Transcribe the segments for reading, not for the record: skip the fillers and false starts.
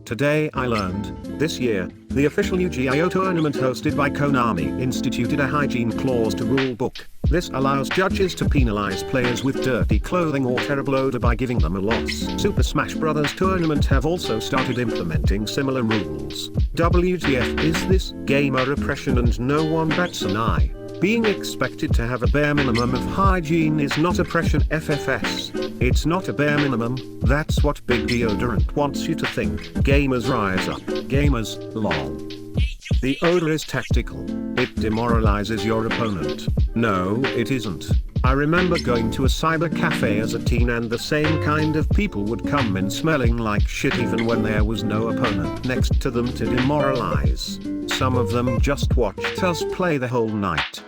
Today I learned, this year, the official Yu-Gi-Oh tournament hosted by Konami instituted a hygiene clause to rulebook. This allows judges to penalize players with dirty clothing or terrible odor by giving them a loss. Super Smash Bros. Tournament have also started implementing similar rules. WTF is this? Gamer oppression and no one bats an eye. Being expected to have a bare minimum of hygiene is not oppression FFS. It's not a bare minimum, that's what Big Deodorant wants you to think. Gamers rise up. Gamers, lol. The odor is tactical. It demoralizes your opponent. No, it isn't. I remember going to a cyber cafe as a teen and the same kind of people would come in smelling like shit even when there was no opponent next to them to demoralize. Some of them just watched us play the whole night.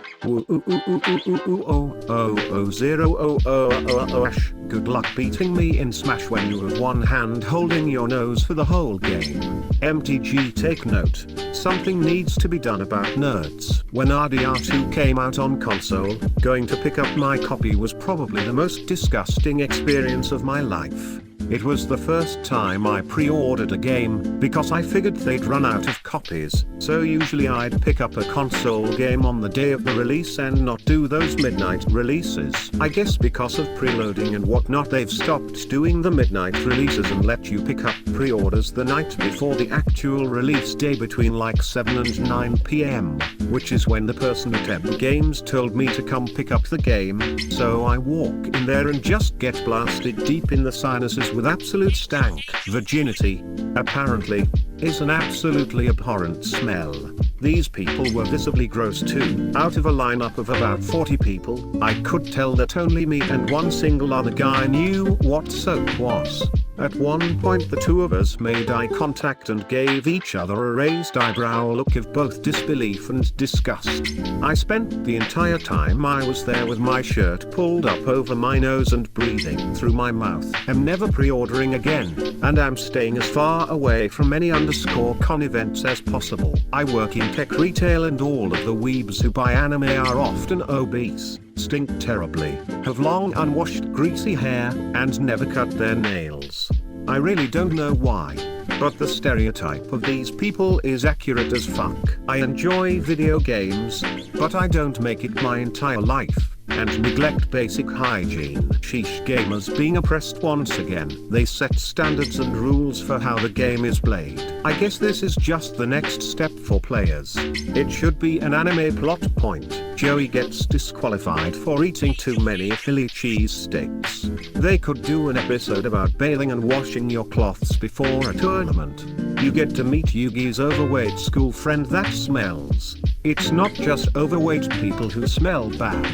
Good luck beating me in Smash when you have one hand holding your nose for the whole game. MTG, take note. Something needs to be done about nerds. When RDR2 came out on console, going to pick up my copy was probably the most disgusting experience of my life. It was the first time I pre-ordered a game, because I figured they'd run out of copies, so usually I'd pick up a console game on the day of the release and not do those midnight releases. I guess because of preloading and whatnot they've stopped doing the midnight releases and let you pick up pre-orders the night before the actual release day between like 7 and 9 PM, which is when the person at Ebb Games told me to come pick up the game, so I walk in there and just get blasted deep in the sinuses with absolute stank. Virginity, apparently, is an absolutely abhorrent smell. These people were visibly gross too. Out of a lineup of about 40 people, I could tell that only me and one single other guy knew what soap was. At one point the two of us made eye contact and gave each other a raised eyebrow look of both disbelief and disgust. I spent the entire time I was there with my shirt pulled up over my nose and breathing through my mouth. I'm never pre-ordering again, and I'm staying as far away from any _con events as possible. I work in tech retail and all of the weebs who buy anime are often obese, stink terribly, have long unwashed greasy hair, and never cut their nails. I really don't know why, but the stereotype of these people is accurate as fuck. I enjoy video games, but I don't make it my entire life, and neglect basic hygiene. Sheesh, gamers being oppressed once again. They set standards and rules for how the game is played. I guess this is just the next step for players. It should be an anime plot point. Joey gets disqualified for eating too many Philly cheese sticks. They could do an episode about bathing and washing your cloths before a tournament. You get to meet Yugi's overweight school friend that smells. It's not just overweight people who smell bad.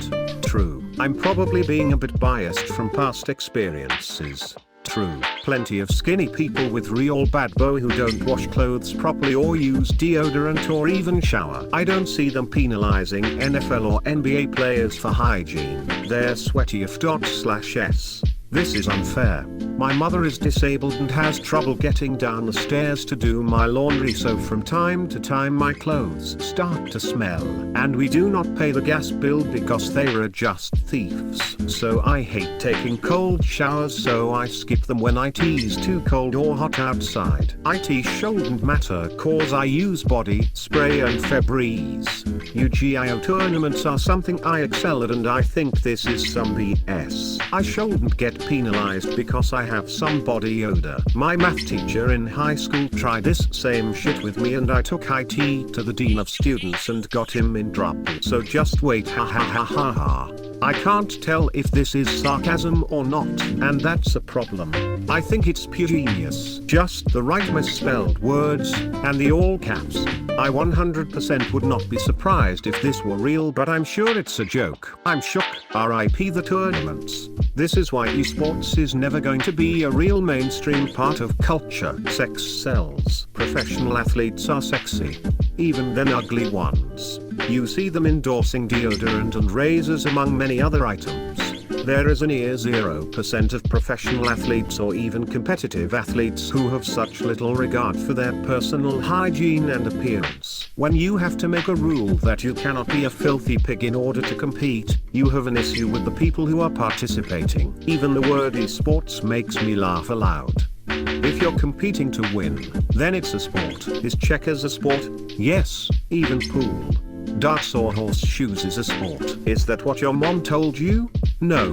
True. I'm probably being a bit biased from past experiences. True. Plenty of skinny people with real bad bow who don't wash clothes properly or use deodorant or even shower. I don't see them penalizing NFL or NBA players for hygiene. They're sweaty f./s. This is unfair. My mother is disabled and has trouble getting down the stairs to do my laundry, so from time to time my clothes start to smell. And we do not pay the gas bill because they are just thieves. So I hate taking cold showers, so I skip them when it's too cold or hot outside. It shouldn't matter cause I use body spray and Febreze. Yu-Gi-Oh tournaments are something I excel at, and I think this is some BS. I shouldn't get penalized because I have some body odor. My math teacher in high school tried this same shit with me and I took IT to the dean of students and got him in trouble. So just wait, ha ha ha ha ha. I can't tell if this is sarcasm or not, and that's a problem. I think it's pure genius. Just the right misspelled words, and the all caps. I 100% would not be surprised if this were real, but I'm sure it's a joke. I'm shook. RIP the tournaments. This is why esports is never going to be a real mainstream part of culture. Sex sells. Professional athletes are sexy. Even then ugly ones. You see them endorsing deodorant and razors among many other items. There is a near 0% of professional athletes or even competitive athletes who have such little regard for their personal hygiene and appearance. When you have to make a rule that you cannot be a filthy pig in order to compete, you have an issue with the people who are participating. Even the word esports makes me laugh aloud. If you're competing to win, then it's a sport. Is checkers a sport? Yes, even pool, darts or horseshoes is a sport. Is that what your mom told you? No.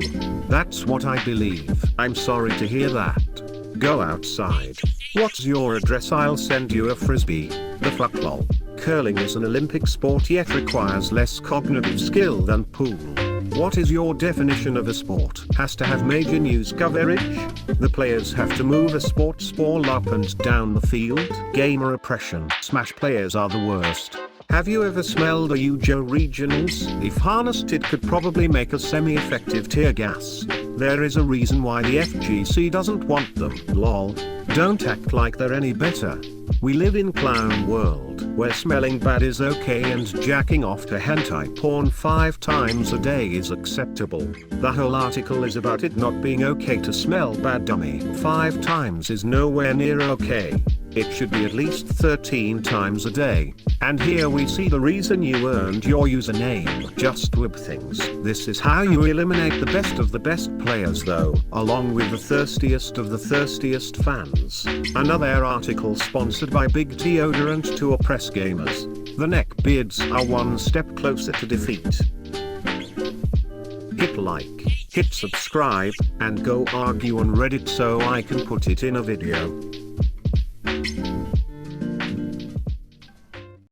That's what I believe. I'm sorry to hear that. Go outside. What's your address? I'll send you a frisbee. The fuck lol. Curling is an Olympic sport yet requires less cognitive skill than pool. What is your definition of a sport? Has to have major news coverage? The players have to move a sports ball up and down the field? Gamer oppression. Smash players are the worst. Have you ever smelled a Ujo Regionals? If harnessed it could probably make a semi-effective tear gas. There is a reason why the FGC doesn't want them. Lol. Don't act like they're any better. We live in clown world, where smelling bad is okay and jacking off to hentai porn 5 times a day is acceptable. The whole article is about it not being okay to smell bad, dummy. 5 times is nowhere near okay. It should be at least 13 times a day. And here we see the reason you earned your username. Just whip things. This is how you eliminate the best of the best players though, along with the thirstiest of the thirstiest fans. Another article sponsored by Big Deodorant to oppress gamers. The neckbeards are one step closer to defeat. Hit like, hit subscribe, and go argue on Reddit so I can put it in a video.